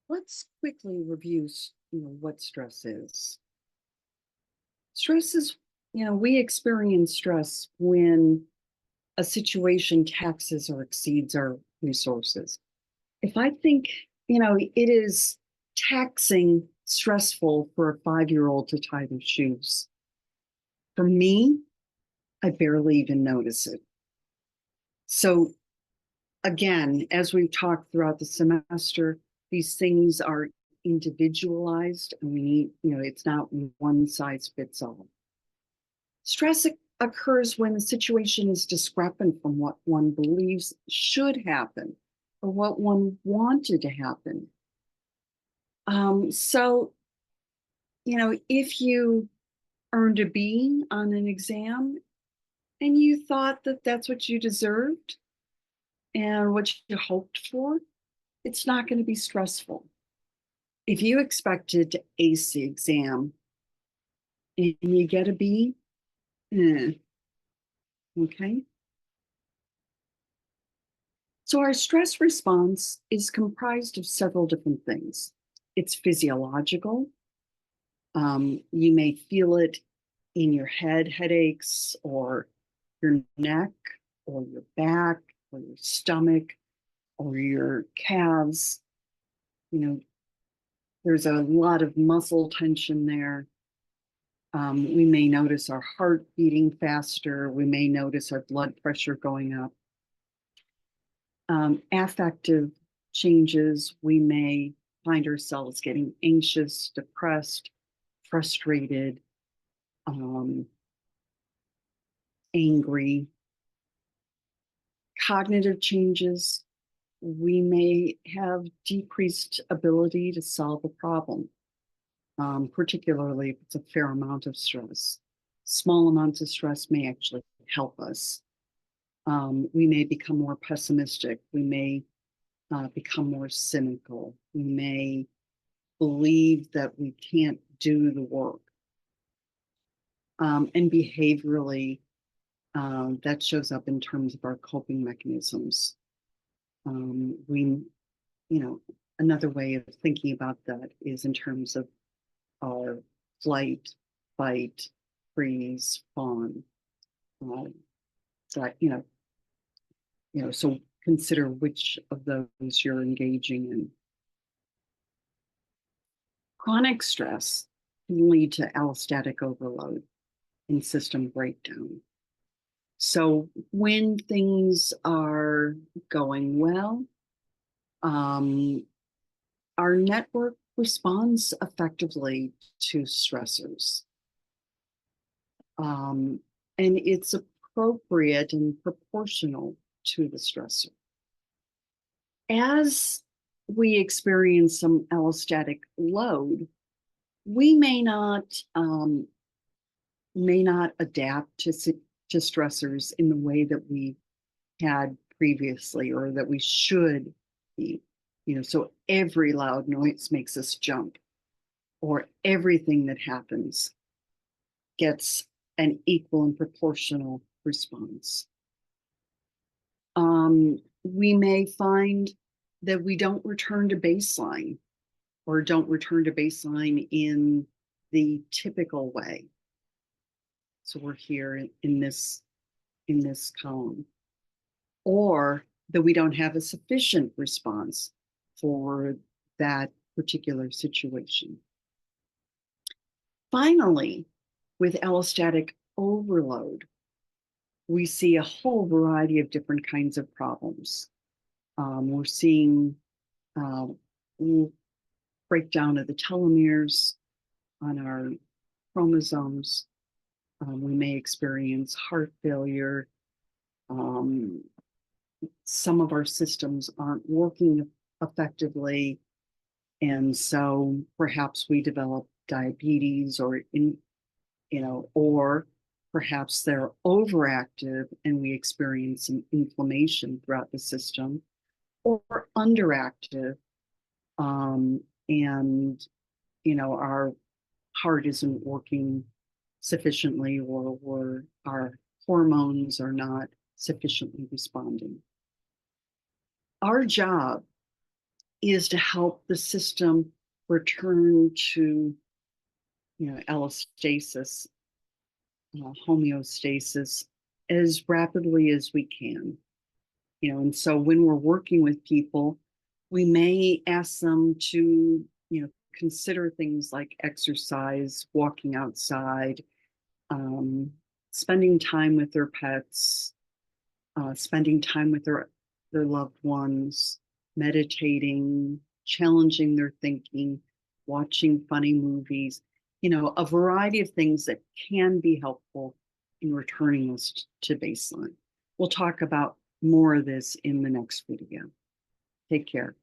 Let's quickly review, what stress is. Stress is, we experience stress when a situation taxes or exceeds our resources. If I think, it is taxing, stressful for a 5-year-old to tie their shoes. For me, I barely even notice it. So again, as we've talked throughout the semester, these things are individualized and we need, it's not one size fits all. Stress occurs when the situation is discrepant from what one believes should happen or what one wanted to happen. So, if you earned a B on an exam and you thought that that's what you deserved and what you hoped for, it's not going to be stressful. If you expected to ace the exam and you get a B, okay. So our stress response is comprised of several different things. It's physiological. You may feel it in your head, headaches, or your neck, or your back, or your stomach, or your calves. There's a lot of muscle tension there. We may notice our heart beating faster. We may notice our blood pressure going up. Affective changes, we may find ourselves getting anxious, depressed, frustrated, angry. Cognitive changes, we may have decreased ability to solve a problem, particularly if it's a fair amount of stress. Small amounts of stress may actually help us. We may become more pessimistic. We may become more cynical. We may believe that we can't do the work. And behaviorally, that shows up in terms of our coping mechanisms. Another way of thinking about that is in terms of our flight, fight, freeze, fawn. So, so consider which of those you're engaging in. Chronic stress can lead to allostatic overload and system breakdown. So when things are going well, our network responds effectively to stressors. And it's appropriate and proportional to the stressor. As we experience some allostatic load, we may not adapt to stressors in the way that we had previously or that we should be. So every loud noise makes us jump, or everything that happens gets an equal and proportional response. We may find that we don't return to baseline or don't return to baseline in the typical way. So we're here in this column. Or that we don't have a sufficient response for that particular situation. Finally, with allostatic overload, we see a whole variety of different kinds of problems. We're seeing breakdown of the telomeres on our chromosomes. We may experience heart failure. Some of our systems aren't working effectively, and so perhaps we develop diabetes, or perhaps they're overactive and we experience some inflammation throughout the system, or underactive, and our heart isn't working sufficiently, or our hormones are not sufficiently responding. Our job is to help the system return to, allostasis, homeostasis as rapidly as we can. And so when we're working with people, we may ask them to, consider things like exercise, walking outside, spending time with their pets, spending time with their loved ones, meditating, challenging their thinking, watching funny movies, a variety of things that can be helpful in returning us to baseline. We'll talk about more of this in the next video. Take care.